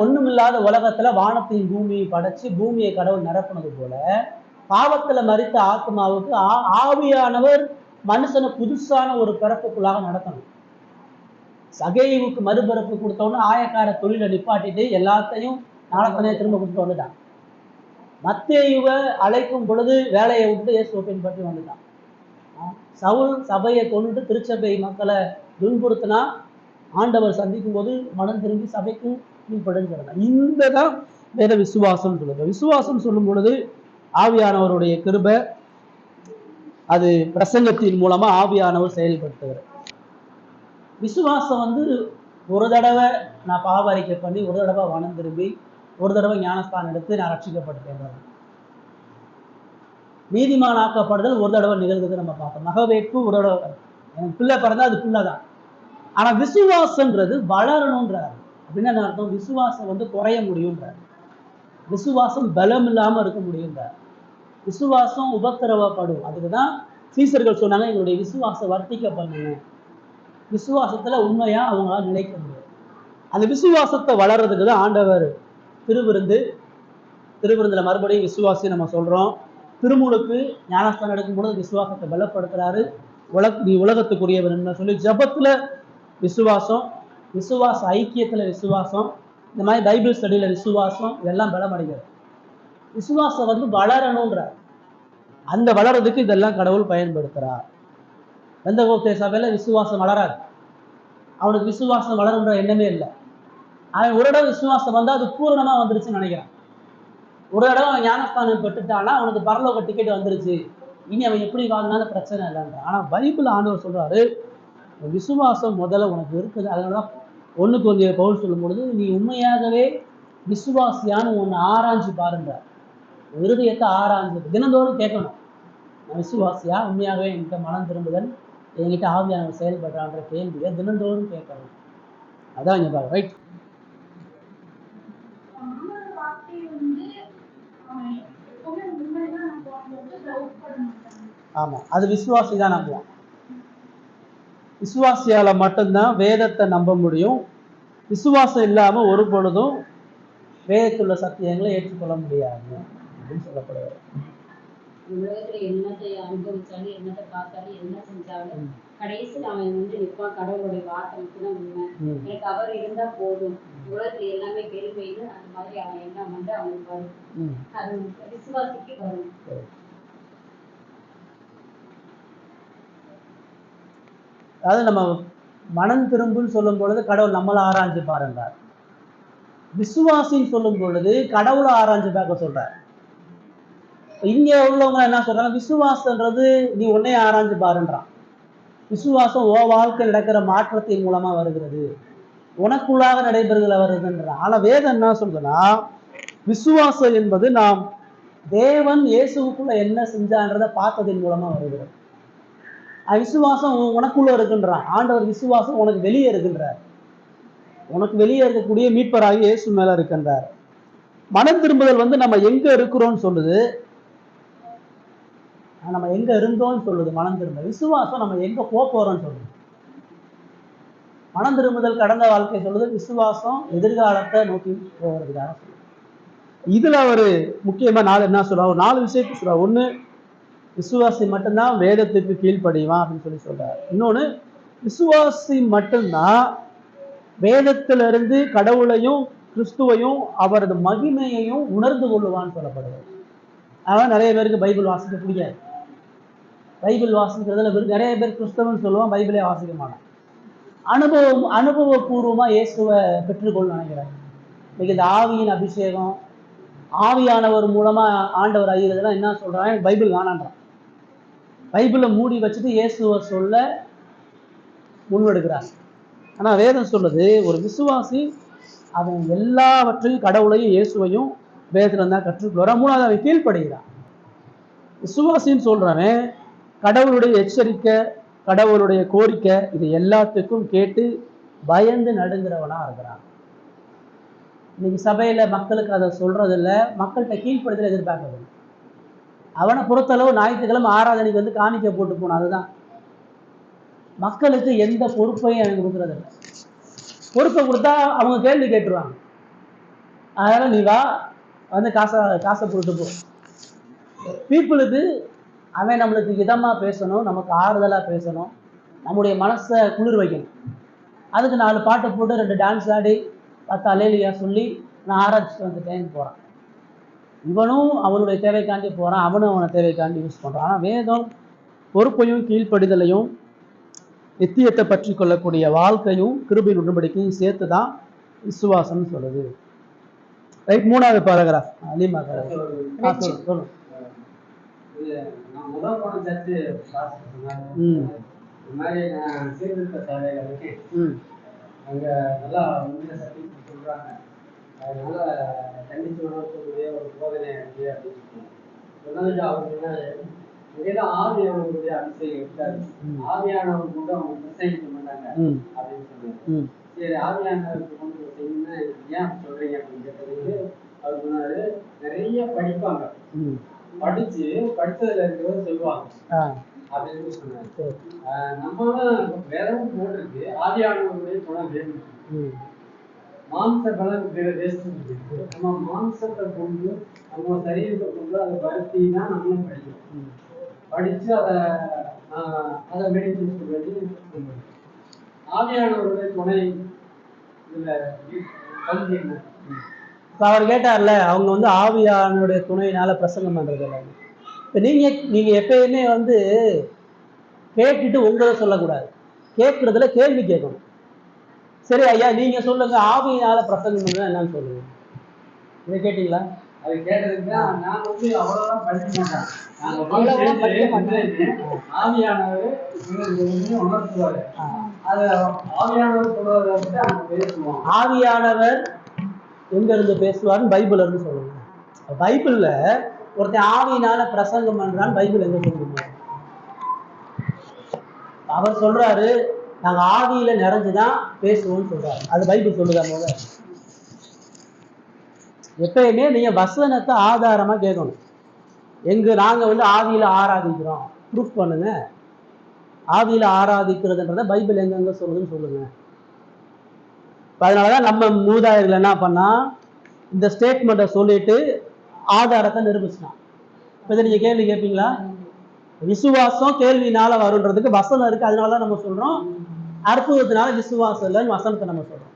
ஒண்ணுமில்லாத உலகத்துல வானத்தையும் பூமியை படைச்சு பூமியை கடவுள் நிரப்புனது போல பாவத்துல மரித்த ஆத்மாவுக்கு ஆவியானவர் மனுஷனை புதுசான ஒரு பிறப்புக்குள்ளாக நடத்தணும். சகைவுக்கு மறுபிறப்பு கொடுத்தோன்னு ஆயக்கார தொழிலை நிப்பாட்டிட்டு எல்லாத்தையும் நாளத்தனையே திரும்ப கொடுத்து வந்துட்டான். மத்தேயுவை அழைக்கும் பொழுது வேலையை விட்டு இயேசுவை பின்பற்றி வந்துட்டான். சவுல் சபையை கொண்டு திருச்சபை மக்களை துன்புறுத்தினா ஆண்டவர் சந்திக்கும் போது மனம் திரும்பி சபைக்கு கீழ்ப்படுங்கிறாங்க. இந்த தான் வேத விசுவாசம் சொல்லுது. விசுவாசம் சொல்லும் பொழுது ஆவியானவருடைய கிருபை அது பிரசங்கத்தின் மூலமா ஆவியானவர் செயல்படுத்துகிறார். விசுவாசம் ஒரு தடவை நான் பாவ அறிக்கை பண்ணி, ஒரு தடவை மனம் திரும்பி, ஒரு தடவை ஞானஸ்தானம் எடுத்து நான் ரட்சிக்கப்பட்டேன். நீதிமானாக்கப்படுதல் ஒரு தடவை நிகழ்ந்தது நம்ம பார்த்தோம். மகவேட்பு ஒரு தடவை, எனக்கு பிள்ளை பிறந்தா அது பிள்ளை தான். ஆனா விசுவாசன்றது வளரணும்ன்றார். அப்படின்னு என்ன அர்த்தம்? விசுவாசம் குறைய முடியும்ன்றார். விசுவாசம் பலம் இல்லாம இருக்க முடியும்ன்றார். விசுவாசம் உபத்திரவப்படும். அதுக்குதான் சீசர்கள் சொன்னாங்க, எங்களுடைய விசுவாச வர்த்திக்க பண்ணுங்க. விசுவாசத்துல உண்மையா அவங்களால நிலைக்க முடியும். அந்த விசுவாசத்தை வளர்றதுக்கு தான் ஆண்டவர் திருவிருந்துல மறுபடியும் விசுவாசி நம்ம சொல்றோம். திருமுழுக்கு ஞானஸ்தானம் எடுக்கும் பொழுது விசுவாசத்தை பலப்படுத்துறாரு. நீ உலகத்துக்குரியவர் சொல்லி ஜபத்துல விசுவாசம், விசுவாச ஐக்கியத்துல விசுவாசம், இந்த மாதிரி பைபிள் ஸ்டடியில விசுவாசம், இதெல்லாம் பலமடைகிறது. விசுவாசம் வளரணும்ன்ற அந்த வளர்றதுக்கு இதெல்லாம் கடவுள் பயன்படுத்துறார். பெந்தகோஸ்தே சபையில விசுவாசம் வளராது. அவனுக்கு விசுவாசம் வளருன்ற எண்ணமே இல்லை. அவன் ஒரு இடம் விசுவாசம் வந்தா அது பூரணமா வந்துருச்சுன்னு நினைக்கிறான். ஒரு இடம் அவன் ஞானஸ்தானம் பெற்றுட்டானா அவனுக்கு பரலோக டிக்கெட் வந்துருச்சு, இனி அவன் எப்படி வாழ்ந்தாலும் பிரச்சனை இல்லைன்ற. ஆனா பைபிள் ஆண்டவர் சொல்றாரு, விசுவாசம் முதல்ல உனக்கு இருக்குது. அதனாலதான் ஒண்ணுக்கு கொஞ்சம் பவுல் சொல்லும் பொழுது நீ உண்மையாகவே விசுவாசியான்னு ஒன்று ஆராய்ஞ்சு பாருங்க. இருதயத்தை ஆராய்ஞ்சு தினந்தோறும் கேட்கணும், நான் விசுவாசியா, உண்மையாகவே என்கிட்ட மனம் திரும்புதல், என்கிட்ட ஆவியானவர் செயல்படுறான்ற கேள்வியை தினந்தோறும் கேட்கணும். அதான் இங்க பாரு, ரைட்? ஆமா, அது விசுவாசி தான் நம்புவான். விசுவாசியால மட்டும்தான் வேதத்தை நம்ப முடியும். விசுவாசம் இல்லாம ஒரு பொழுதும் வேதத்துள்ள சத்தியங்களை ஏற்றுக்கொள்ள முடியாது அப்படின்னு சொல்லப்படுவார். உலகத்துல என்னத்தை அனுபவிச்சாலும், என்னத்தை பார்த்தாலும், என்ன செஞ்சாலும் கடைசியில் அவன் நிற்பான். கடவுளுடைய வார்த்தை மட்டும்தான் உண்மை, எனக்கு அவர் இருந்தா போதும், உலகத்துல எல்லாமே பெருமைன்னு அந்த மாதிரி அவன் எண்ணம் அவனுக்கு வரும். அது விசுவாசிக்கு வரும். அதாவது நம்ம மனம் திரும்புன்னு சொல்லும் பொழுது கடவுள் நம்மளை ஆராய்ஞ்சு பாருன்றார். விசுவாசின்னு சொல்லும் பொழுது கடவுளை ஆராய்ஞ்சு பார்க்க சொல்றார். இங்க உள்ளவங்க என்ன சொல்றாங்க, விசுவாசன்றது நீ உன்னைய ஆராய்ஞ்சு பாருன்றான். விசுவாசம் ஓ வாழ்க்கையில் நடக்கிற மாற்றத்தின் மூலமா வருகிறது, உனக்குள்ளாக நடைபெறுதல வருதுன்றான். ஆனா வேதம் என்ன சொல்றதுன்னா, விசுவாசம் என்பது நாம் தேவன் இயேசுக்குள்ள என்ன செஞ்சான்றதை பார்த்ததின் மூலமா வருகிறது. விசுவாசம் உனக்குள்ள இருக்குன்றான் ஆண்டவர். விசுவாசம் உனக்கு வெளியே இருக்குன்றார். உனக்கு வெளியே இருக்கக்கூடிய மீட்பராகி இயேசு மேல இருக்கின்றார். மனம் திரும்புதல் நம்ம எங்க இருக்கிறோம்னு சொல்லுது, நம்ம எங்க இருந்தோம்னு சொல்லுது. மனம் திரும்புதல். விசுவாசம் நம்ம எங்க போறோம்னு சொல்லுது. மனம் திரும்புதல் கடந்த வாழ்க்கை சொல்லுது, விசுவாசம் எதிர்காலத்தை நோக்கி போகிறதுக்காக சொல்லுது. இதுல ஒரு முக்கியமா என்ன சொல்றாரு, 4 விஷயத்தை சொல்றாரு. ஒண்ணு, விசுவாசி மட்டும்தான் வேதத்துக்கு கீழ்ப்படிவான் அப்படின்னு சொல்றாரு. இன்னொன்னு, விசுவாசி மட்டும்தான் வேதத்திலிருந்து கடவுளையும் கிறிஸ்துவையும் அவரது மகிமையையும் உணர்ந்து கொள்ளுவான்னு சொல்லப்படுது. அதான் நிறைய பேருக்கு பைபிள் வாசிக்க பிடிக்காது. பைபிள் வாசிக்கிறதுல நிறைய பேர் கிறிஸ்தவன் சொல்லுவான், பைபிளே வாசிக்க மாட்டான். அனுபவபூர்வமா இயேசுவை பெற்றுக்கொள்ள நினைக்கிறாங்க. இன்னைக்கு இந்த ஆவியின் அபிஷேகம், ஆவியானவர் மூலமா ஆண்டவர் அறிகிறதுலாம் என்ன சொல்றாங்க, பைபிள் வேணான்றான். பைபிளை மூடி வச்சுட்டு இயேசுவை சொல்ல முன்வெடுக்கிறார். ஆனா வேதம் சொல்லுது ஒரு விசுவாசி அவன் எல்லாவற்றையும் கடவுளையும் இயேசுவையும் வேதத்துல தான் கற்றுக்கொள்றான். மூணாவது அவன் கீழ்ப்படுகிறான். விசுவாசின்னு சொல்றவன் கடவுளுடைய எச்சரிக்கை, கடவுளுடைய கோரிக்கை இது எல்லாத்துக்கும் கேட்டு பயந்து நடுங்கிறவனா இருக்கிறான். இன்னைக்கு சபையில மக்களுக்கு அதை சொல்றது இல்லை, மக்கள்கிட்ட கீழ்ப்படுதல் எதிர்பார்க்கறது. அவனை பொறுத்தளவு ஞாயிற்றுக்கிழமை ஆராதனைக்கு வந்து காணிக்கை போட்டு போனான், அதுதான். மக்களுக்கு எந்த பொறுப்பையும் எனக்கு கொடுக்கறது இல்லை. பொறுப்பை கொடுத்தா அவங்க கேள்வி கேட்டுருவாங்க. அதனால நீ வா வந்து காசை போட்டு போ. பீப்புளுக்கு அவன் நம்மளுக்கு இதமா பேசணும், நமக்கு ஆறுதலா பேசணும், நம்முடைய மனசை குளிர் வைக்கணும். அதுக்கு 4 பாட்டை போட்டு 2 டான்ஸ் ஆடி 10 அலேலியா சொல்லி நான் ஆராய்ச்சி வந்துட்டேன்னு போறான். இவனும் அவனுடைய தேவைக்காண்டி போறான், அவனும் அவனை தேவைக்காண்டி யூஸ் பண்றான். ஆனால் வேதம் பொறுப்பையும் கீழ்ப்படிதலையும் நித்தியத்தை பற்றி கொள்ளக்கூடிய வாழ்க்கையும் கிருபையின் உடன்படிக்கையும் சேர்த்து தான் விசுவாசம்னு சொல்லுது. ரைட், 3வது பாராகிராஃப் அலிமா சொல்லு. நான் முதல் போன சர்ச்சு இந்த மாதிரி நான் சீர்திருத்த சேவையில இருக்கேன். அங்க நல்லா உண்மையை சட்டி சொல்றாங்க. அதனால கண்டிச்சு உணர்த்தக்கூடிய ஒரு போதனை இருக்கு அப்படின்னு சொன்னதுக்கு அவங்க சொன்னாரு, இங்கேதான் ஆவியானவருடைய அபிஷேகம் இருக்காரு, ஆவியானவர் கூட அவங்க பிரசங்கிக்க மாட்டாங்க அப்படின்னு சொன்னாரு. சரி, ஆவியானவருக்கு கொண்டு செய்யணும்னா ஏன் சொல்றீங்க அப்படின்னு கேட்டதுக்கு அவர் சொன்னாரு, நிறைய படிப்பாங்க, படிச்சதுல இருக்கிறத சொல்லுவாங்க அப்படின்னு சொன்னாரு. நம்மளும் வேதமும் போட்டிருக்கு ஆவியானவருடைய குணம் வேணும், மாம்ச பலம் வேஸ்ட். நம்ம மாம்சத்தை கொண்டு நம்ம சரீரத்தை கொண்டு அதை பருத்தி தான் நம்மளும் படிக்கணும். படிச்சு அதை மெடிடேஷன் பண்ணி ஆவியானவருடைய துணை இதுல கல்வி என்ன. அவர் கேட்டார்ல, அவங்க வந்து ஆவியானுடைய துணையினால பிரசங்கம் பண்றது இல்லை. இப்போ நீங்க எப்பயுமே வந்து கேட்டுட்டு உங்களை சொல்லக்கூடாது, கேட்கறதுல கேள்வி கேட்கணும். சரி ஐயா நீங்க சொல்லுங்க, ஆவியினால பிரசங்கம் பண்றது என்னன்னு சொல்லுங்க. இதை கேட்டீங்களா? அது கேட்டதுக்கு நான் வந்து அவ்வளவுதான் படிக்க மாட்டேன். ஆவியானவர் உணர்த்துவாரு, அது ஆவியானவர் சொல்றதை விட்டு அங்க பேசுவோம். ஆவியானவர் எங்க இருந்து பேசுவாருன்னு பைபிள்ல இருந்து சொல்லுங்க. பைபிள்ல ஒருத்தன் ஆவியினால பிரசங்கம் பண்றான்னு பைபிள் எங்க சொல்லுங்க? அவர் சொல்றாரு நாங்க ஆவியில நிறைஞ்சுதான் பேசுவோம்னு சொல்றாரு. அது பைபிள் சொல்லுதா? போத எப்பயுமே நீங்க வசனத்தை ஆதாரமா கேட்கணும். நாங்க வந்து ஆவியில ஆராதிக்கிறோம், ப்ரூஃப் பண்ணுங்க. ஆவியில ஆராதிக்கிறதுன்றத பைபிள் எங்கெங்க சொல்லுதுன்னு சொல்லுங்க. அதனாலதான் நம்ம மூதாதையர்கள் என்ன பண்ணா, இந்த ஸ்டேட்மெண்ட்டை சொல்லிட்டு ஆதாரத்தை நிரூபிச்சான். இப்போ இதை நீங்க கேள்வி கேட்பீங்களா? விசுவாசம் கேள்வினால வருன்றதுக்கு வசனம் இருக்கு, அதனாலதான் நம்ம சொல்றோம். அற்புதத்தினால விசுவாசம் இல்லைன்னு வசனத்தை நம்ம சொல்றோம்.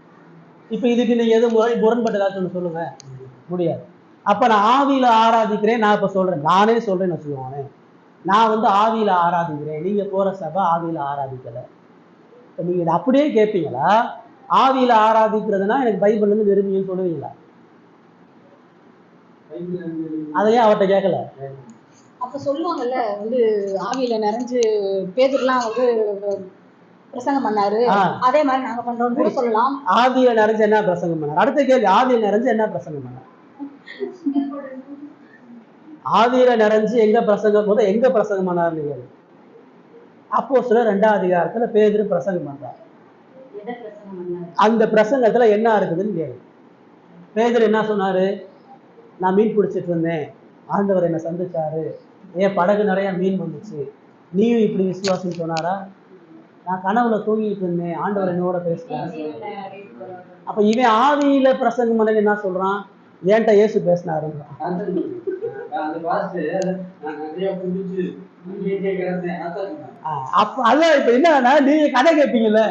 இப்போ இதுக்கு நீங்க எது முரண்பட்டு ஏதாச்சும் சொல்லுங்க, முடியாது. அப்ப நான் ஆவியில ஆராதிக்கிறேன், நான் இப்ப சொல்றேன், நானே சொல்றேன்னு வச்சுக்கோங்க, நான் வந்து ஆவியில ஆராதிக்கிறேன், நீங்க போற சபை ஆவியில ஆராதிக்கல. இப்போ நீங்க இதை அப்படியே கேட்பீங்களா? ஆவியில ஆராதிக்கிறதுனா எனக்கு பைபிள் இருந்து நிரூபிங்கன்னு சொல்லுவீங்களா? அதையே அவர்கிட்ட கேட்கல. அப்ப சொல்லுவாங்கல்ல, வந்து ஆவியில நிறைஞ்சு பேதுருலாம் வந்து பிரசங்கம் பண்ணாரு, அதே மாதிரி நாங்க பண்றோம்னு கூட சொல்லலாம். ஆவியில நிறைஞ்சு என்ன பிரசங்கம் பண்ணார்? அடுத்த கேள்வி, ஆவியில நிறைஞ்சு என்ன பிரசங்கம் பண்ணார்? ஆவியில நிறைஞ்சு எங்க பிரசங்கம் போது எங்க பிரசங்கம் பண்ணார்? நீங்க அப்போஸ்தலர் 2ஆம் அதிகாரத்துல பேதுரு பிரசங்கம் பண்றார். அந்த பிரசங்கத்துல என்ன இருக்குதுன்னு கேள்வி. பேதுரு என்ன சொன்னாரு? நான் மீன் பிடிச்சிட்டு இருந்தேன், ஆண்டவர் என்னை சந்திச்சாரு, என் படகு நிறைய மீன் வந்துச்சு, நீயும் இப்படி விசுவாசம் சொன்னாரா? நான் கனவுல தூங்கிட்டு இருந்தேன், ஆண்டவர் என்னோட பேசினாரு. அப்ப இவன் ஆவியில பிரசங்கம் பண்ண என்ன சொல்றான்? ஏன்ட்ட இயேசு பேசினாருன்றான். அப்ப அதான் இப்ப என்னன்னா, நீங்க கதை கேட்பீங்கல்ல,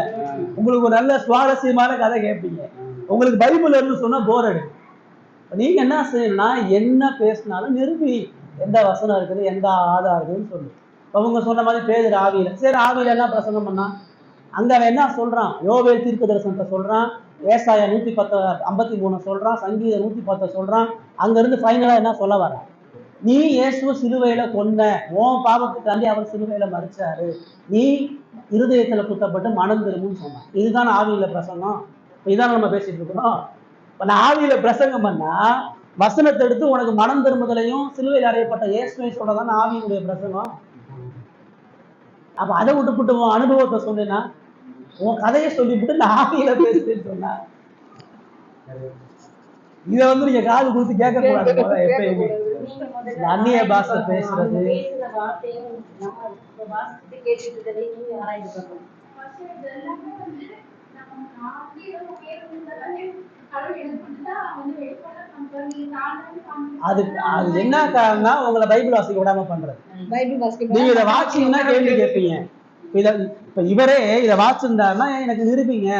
உங்களுக்கு ஒரு நல்ல சுவாரஸ்யமான கதை கேட்பீங்க, உங்களுக்கு பைபிள் இருந்து சொன்னா போர் அடிக்கும். நீங்க என்ன செய்யணும்னா, என்ன பேசினாலும் நிரூபி, எந்த வசனம் இருக்குது, எந்த ஆதாரம் இருக்குதுன்னு சொல்லு. அவங்க சொன்ன மாதிரி பேதுரு ஆவியில, சரி ஆவியில என்ன பிரசங்கம் பண்ணா? அங்க அவன் என்ன சொல்றான்? யோவேல் தீர்க்க தரிசனத்தை சொல்றான், ஏசாயா 110:53 சொல்றான், சங்கீதம் 110 சொல்றான். அங்க இருந்து ஃபைனலா என்ன சொல்ல வரான்? நீ இயேசுவை சிலுவையில கொன்ன, உன் பாவத்துக்காண்டி அவர் சிலுவையில மறிச்சாரு, நீ இருதயத்துல குத்தப்பட்டு மனம் திரும்புன்னு சொன்னான். இதுதான் ஆவியில பிரசங்கம். இதான் நம்ம பேசிட்டு இருக்கிறோம். இப்ப நான் ஆவியில பிரசங்கம் பண்ணா வசனத்தை எடுத்து உனக்கு மனம் திரும்புதலையும் சிலுவையில் அறையப்பட்ட இயேசுவை சொல்றதான் ஆவியினுடைய பிரசங்கம். அப்ப அதை விட்டுப்புட்டு உன் அனுபவத்தை சொன்னா, உன் கதையை சொல்லிவிட்டு நான் ஆவியில பேசுறேன்னு சொன்னா, இதை நீங்க காது கொடுத்து கேட்க கூடாது. எப்பயுமே அந்நிய பாஷை பேசுறது அது என்ன காரணம்னா உங்களை பைபிள் வாசிக்க விடாம பண்றது. நீங்க இதை வாசிங்கன்னா கேள்வி கேட்பீங்க. இப்ப இவரே இதை வாசிச்சிருந்தாருன்னா எனக்கு நிரூபிங்க,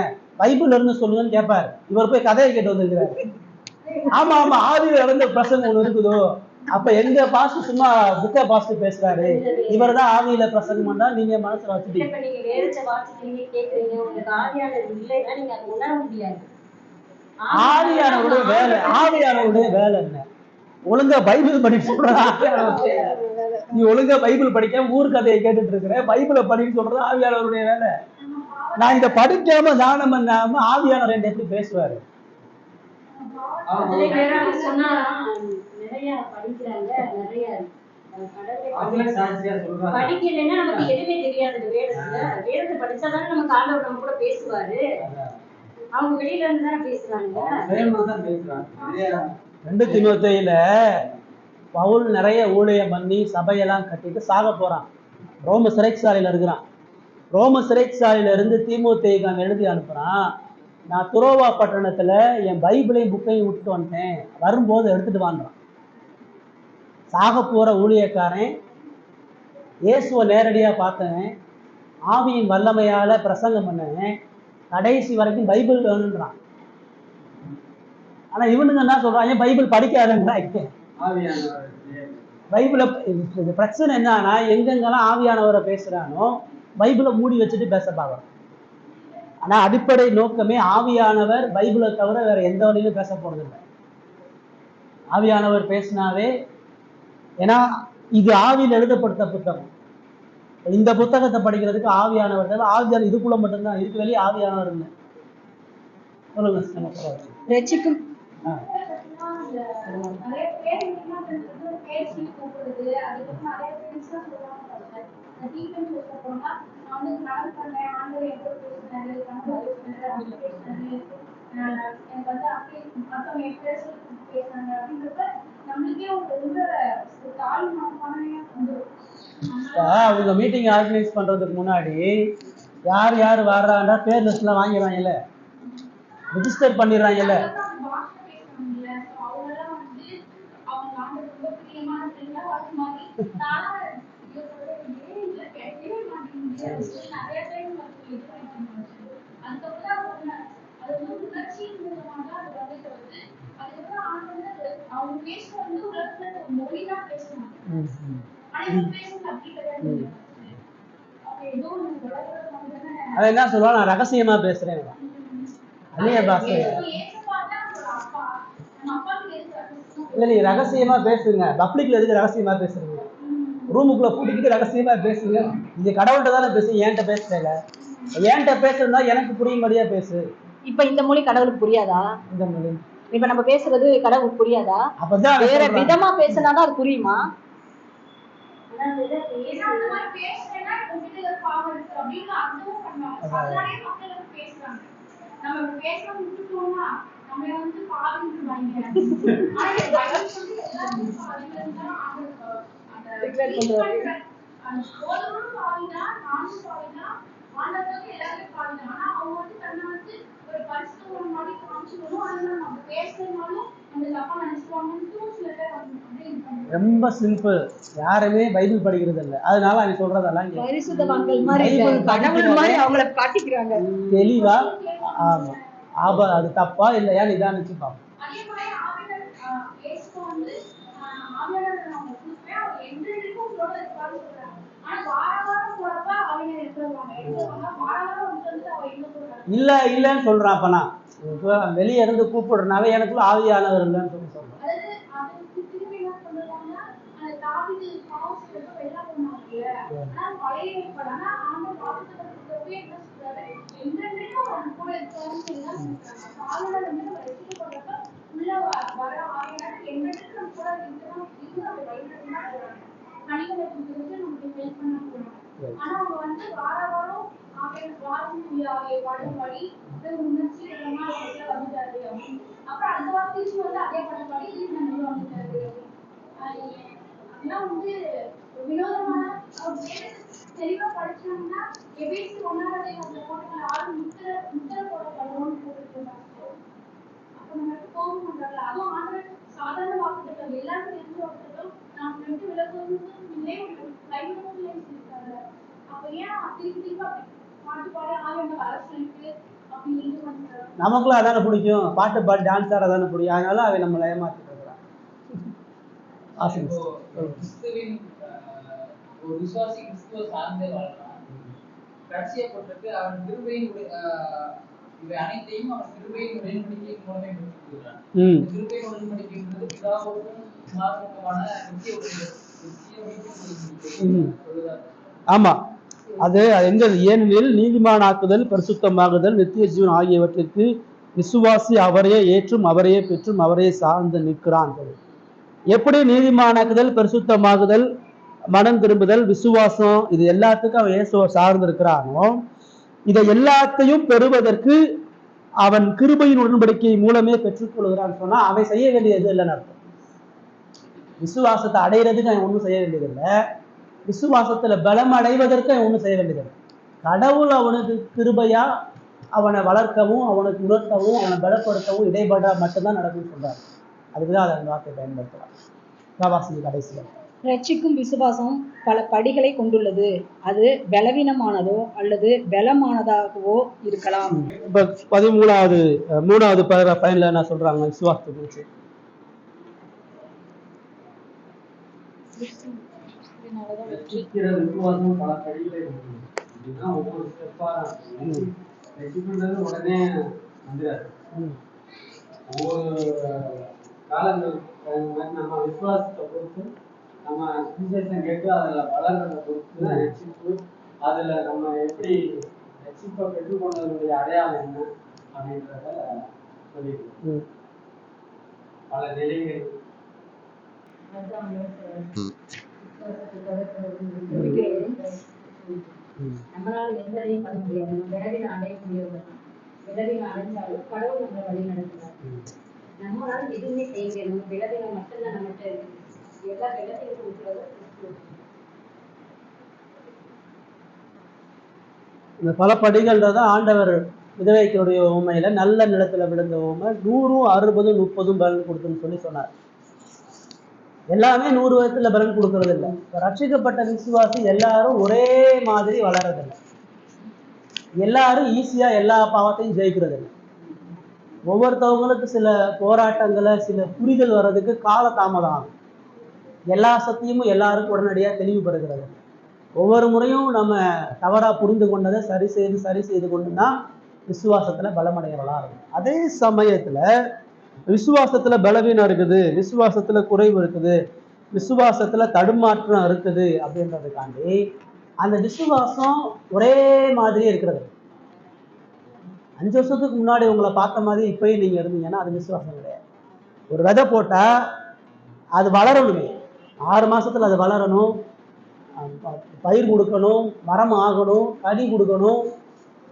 பைபிள்ல இருந்து சொல்லுங்கன்னு கேட்பாரு. இவர் போய் கதையை கேட்டு வந்திருக்கிறாரு. ஆமா ஆமா, ஆதியில இருந்து பிரசங்கம் ஒண்ணு இருக்குதோ, அப்ப எங்க பாஸ்ட் சும்மா புக்க பாஸ்ட் பேசுறாரு, இவர் தான் ஆவியில பிரசங்கம் பண்ணா நீங்க மனசுல வச்சுட்டீங்க. ஆவியானவருடைய வேலை, ஆவியானவருடைய வேலை என்ன? ஒழுங்கா பைபிள் படி சொல்றதா? நீ ஒழுங்கா பைபிள் படிக்க ஊர் கதையை கேட்டுட்டு இருக்கிற, பைபிளை படின்னு சொல்றது ஆவியானவருடைய வேலை. நான் இதை படிக்காம தானம் பண்ணாம ஆவியானவர் என்ன எப்படி பேசுவாரு? படிக்கலைன்னா நமக்கு எதுவுமே தெரியாது. வேதத்தை படிச்சாதானே நமக்கு ஆண்டவர் நம்ம கூட பேசுவாரு. அவங்க வெளியில இருந்து தானே பேசுறாங்க. 2 தீமோத்தேயுல பவுல் நிறைய ஊழியம் பண்ணி சபையெல்லாம் கட்டிட்டு சாக போறான். ரோம சிறைச்சாலையில இருக்கிறான். ரோம சிறைச்சாலையில இருந்து தீமோத்தேயுக்கு அங்க எழுதி அனுப்புறான், நான் துரோவா பட்டணத்துல என் பைபிளையும் புக்கையும் விட்டுட்டு வந்துட்டேன், வரும்போது எடுத்துட்டு வாங்குறான். சாக போற ஊழியக்காரன் இயேசுவை நேரடியா பார்த்தவன், ஆவியின் வல்லமையால பிரசங்கம் பண்ணவன், கடைசி வரைக்கும் பைபிள் வேணுன்றான். ஆனா இவனுங்க என்ன சொல்றாங்க, பைபிள் படிக்காதுன்றாங்க. பைபிளை பிரச்சனை என்னன்னா, எங்கெங்கெல்லாம் ஆவியானவரை பேசுறானோ பைபிளை மூடி வச்சுட்டு பேச பார்க்கறோம். ஆனா அடிப்படை நோக்கமே ஆவியானவர் பைபிளை தவிர வேற எந்த வழியிலும் பேச போறது இல்லை. ஆவியானவர் பேசினாவே, ஏன்னா இது ஆவியில் எழுதப்பட்ட புத்தகம். இந்த புத்தகத்தை படிக்கிறதுக்கு ஆவியானவர் தேவை. ஆவியானவர் இதுக்குள்ள மட்டும்தான், இதுக்கு வெளியே ஆவியானவர் இல்லை. சொல்லுங்க. ரட்சிக்கும் அவங்க மீட்டிங் ஆர்கனைஸ் பண்றதுக்கு முன்னாடி யார் யார் வர்றாங்கன்னா பேர் லிஸ்ட் எல்லாம் வாங்கிடுறாங்கல்ல, ரிஜிஸ்டர் பண்ணிடுறாங்கல்ல. அதை என்ன சொல்லுவா, நான் ரகசியமா பேசுறேன். அந்நிய பாஷை இல்ல, நீ ரகசியமா பேசுங்க. பப்ளிக்ல எதுக்கு ரகசியமா பேசுறீங்க? ரூமுக்குள்ள கூட்டிக்கிட்டு ரகசியமா பேசுங்க. நீங்க கடவுள்கிட்ட தானே பேசுங்க, என்கிட்ட பேசுறேங்க. என்கிட்ட பேசுறதுனா எனக்கு புரியும்படியா பேசு. இப்ப இந்த மொழி கடவுளுக்கு புரியாதா? இந்த மொழி இப்ப நம்ம பேசுறது கடவுளுக்கு புரியாதா? அப்பதான் வேற விதமா பேசினாதான் அது புரியுமா? ரொம்ப சிம்பிள். யாருமே பைபிள் படிக்கிறது இல்லை, அதனால நீ சொல்றதெல்லாம் தெளிவா ஆமா அது தப்பா இல்லையா நிதானிச்சு பார்ப்போம். இல்ல இல்லன்னு சொல்றான். அப்ப நான் வெளியே இருந்து கூப்பிடுறனால எனக்குள்ள ஆவியானவர் இல்லைன்னு சொல்லி சொல்றேன். நமக்குள்ள அதானே பிடிக்கும், பாட்டு பாட்டு டான்ஸ் ஆட தானே பிடிக்கும், அதனால அவன் நம்மளை ஏமாத்திட்டு இருக்கிறான். ஒரு விசுவாசி கிறிஸ்துவ சார்ந்தே வாழ்றான், ரட்சியப்பட்டிருக்கு, அவன் கிருபையின் இவை அனைத்தையும் அவன் கிருபையின் உடன்படிக்கை மூலமே பெற்றுக்கொள்கிறான். கிருபையின் உடன்படிக்கைன்றது பிதாவுக்கும் குமாரனுக்குமான நித்திய உடன்படிக்கை. ஆமா, அது எங்க? ஏனெனில் நீதிமானாக்குதல், பரிசுத்தமாகுதல், நித்திய ஜீவன் ஆகியவற்றிற்கு விசுவாசி அவரையே ஏற்றும் அவரையே பெற்றும் அவரையே சார்ந்து நிற்கிறான். எப்படி நீதிமானாக்குதல், பரிசுத்தமாகுதல், மனம் திரும்புதல், விசுவாசம், இது எல்லாத்துக்கும் அவன் இயேசுவை சார்ந்து இருக்கிறானோ, இதை எல்லாத்தையும் பெறுவதற்கு அவன் கிருபையின் உடன்படிக்கை மூலமே பெற்றுக்கொள்கிறான்னு சொன்னா அவன் செய்ய வேண்டியது இல்லைன்னு அர்த்தம். விசுவாசத்தை அடைகிறதுக்கு அவன் ஒன்றும் செய்ய வேண்டியதில்லை, விசுவாசத்துல பலம் அடைவதற்கு அவன் ஒன்றும் செய்ய வேண்டியதில்லை. கடவுள் அவனுக்கு கிருபையா அவனை வளர்க்கவும் அவனுக்கு உணர்த்தவும் அவனை பலப்படுத்தவும் இடைப்பட மட்டும்தான் நடக்கும்னு சொல்றாரு. அதுக்குதான் அதை அந்த வார்த்தையை பயன்படுத்தலாம். கடைசியில் ரட்சிக்கும் விசுவாசம் பல படிகளை கொண்டுள்ளது. அது பலவீனமானதோ அல்லது பலமானதாகவோ இருக்கலாம். இப்ப 13வது பயன்ல என்ன சொல்றாங்க விசுவாசத்தை குறித்து? விசுவாசம் பல படிகளை அப்படின்னா ஒவ்வொரு ஸ்டெப்பா உடனே வந்துடாது. ஒவ்வொரு காலங்கள் நம்ம விசுவாசத்தை பொறுத்து நம்ம சுவிசேஷம் கேட்டு அதுல வளர்றதை பொறுத்து ரட்சிப்பு, அதுல நம்ம எப்படி ரட்சிப்பை பெற்றுக்கொண்டதனுடைய அடையாளம் என்ன அப்படின்றத சொல்லிட்டு பல நிலைகள். நம்மளால எந்ததையும் பண்ண முடியாது, விலகின அடைய முடியாது. விலகின அடைஞ்சாலும் கடவுள் நம்மளை வழி நடத்துறாரு. நம்மளால எதுவுமே செய்ய முடியாது, நம்ம விலகின மட்டும்தான் நம்மகிட்ட இருக்கு. எல்லா விலகையும் கொடுக்குறது இந்த பல படிகள்ன்றதான் ஆண்டவர் விதவைகளுடைய உண்மையில நல்ல நிலத்துல விழுந்த உண்மை 100, 60, 30 பலன் கொடுத்துன்னு சொல்லி சொன்னார். எல்லாமே 100 வயசுல பலன் கொடுக்கறது இல்லை. ரட்சிக்கப்பட்ட விசுவாசி எல்லாரும் ஒரே மாதிரி வளர்றதில்லை, எல்லாரும் ஈஸியா எல்லா பாவத்தையும் ஜெயிக்கிறது இல்லை. ஒவ்வொருத்தவங்களுக்கு சில போராட்டங்களை சில புரிதல் வர்றதுக்கு கால தாமதம் ஆகும். எல்லா சத்தியமும் எல்லாருக்கும் உடனடியாக தெளிவுபடுகிறது. ஒவ்வொரு முறையும் நம்ம தவறா புரிந்து கொண்டதை சரி செய்து கொண்டுனா விசுவாசத்துல பலமடைகிறவளா இருக்கும். அதே சமயத்துல விசுவாசத்துல பலவீனம் இருக்குது, விசுவாசத்துல குறைவு இருக்குது, விசுவாசத்துல தடுமாற்றம் இருக்குது அப்படின்றதுக்காண்டி அந்த விசுவாசம் ஒரே மாதிரி இருக்கிறது. 5 வருஷத்துக்கு முன்னாடி உங்களை பார்த்த மாதிரி இப்பயும் நீங்க இருந்தீங்கன்னா அது விசுவாசம் கிடையாது. ஒரு விதை போட்டா அது வளரணுமே, 6 மாசத்துல அது வளரணும், பயிர் கொடுக்கணும், மரம் ஆகணும், கனி கொடுக்கணும்.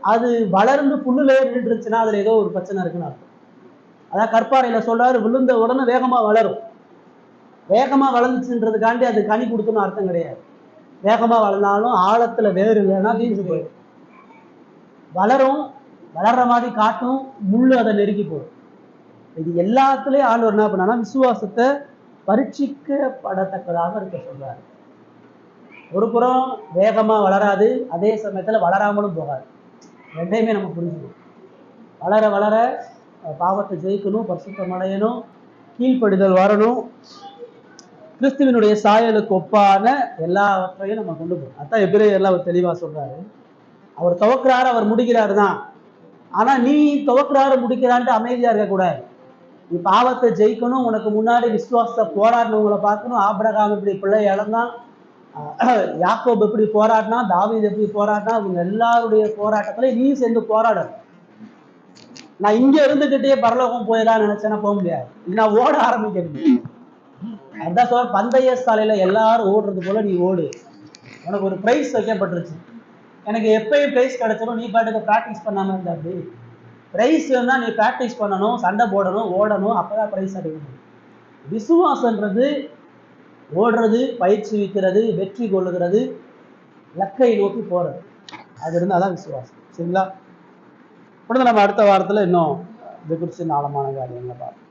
அது வளர்ந்து புல்லுல நின்றுச்சுன்னா அதுல ஏதோ ஒரு பிரச்சனை இருக்குன்னு அர்த்தம். அதான் கற்பாறையில சொல்றாரு, விழுந்த உடனே வேகமா வளரும். வேகமா வளர்ந்துச்சுன்றதுக்காண்டி அது கனி கொடுக்கணும்னு அர்த்தம் கிடையாது. வேகமா வளர்ந்தாலும் ஆழத்துல வேறு இல்லைன்னா வீழ்ந்து போயிடும். வளரும், வளர்ற மாதிரி காட்டும், முள்ளு அதை நெருக்கி போடும். இது எல்லாத்துலயும் ஆண்டவர் என்ன பண்ணா விசுவாசத்தை பரீட்சிக்கப்படத்தக்கதாக இருக்க சொல்றாரு. ஒரு புறம் வேகமா வளராது, அதே சமயத்துல வளராமலும் போகாது. ரெண்டையுமே நம்ம புரிஞ்சுக்கணும். வளர வளர பாவத்தை ஜெயிக்கணும், பரிசுத்தம் அடையணும், கீழ்ப்படிதல் வரணும், கிறிஸ்துவனுடைய சாயலுக்கு ஒப்பான எல்லாவற்றையும் நம்ம கொண்டு போகணும். அதான் எபிரேயர்ல அவர் தெளிவா சொல்றாரு. அவர் துவக்கிறாரு, அவர் முடிக்கிறாரு தான். ஆனா நீ துவக்கிறாரு முடிக்கிறான்ட்டு அமைதியா இருக்கக்கூடாது. நீ பாவத்தை ஜெயிக்கணும், உனக்கு முன்னாடி விசுவாசத்தை போராடினவங்களை பார்க்கணும். ஆபிரகாம் இப்படி பிள்ளை இழந்தான், யாக்கோப் எப்படி போராடினா, தாவீது எப்படி போராடினா, இவங்க எல்லாருடைய போராட்டத்துல நீ சேர்ந்து போராடணும். நான் இங்க இருந்துகிட்டே பரலோகம் போயிடலாம் நினைச்சேன்னா போக முடியாது. நான் ஓட ஆரம்பிக்கணும். அதான் சொல்ற, பந்தய சாலையில எல்லாரும் ஓடுறது போல நீ ஓடு. உனக்கு ஒரு பிரைஸ் வைக்கப்பட்டுருச்சு. எனக்கு எப்பயும் பிரைஸ் கிடைச்சிடும், நீ பாட்டுக்கு ப்ராக்டிஸ் பண்ணாம இருந்தா அப்படி. பிரைஸ் வேணும்னா நீ ப்ராக்டிஸ் பண்ணணும், சண்டை போடணும், ஓடணும், அப்பதான் பிரைஸ் அடையணும். விசுவாசன்றது ஓடுறது, பயிற்சி வைக்கிறது, வெற்றி கொள்ளுகிறது, இலக்கை நோக்கி போறது. அது இருந்தாதான் விசுவாசம். சரிங்களா? உடனே நம்ம அடுத்த வாரத்துல இன்னும் இது குறித்து ஆழமான காரியங்களை பார்ப்போம்.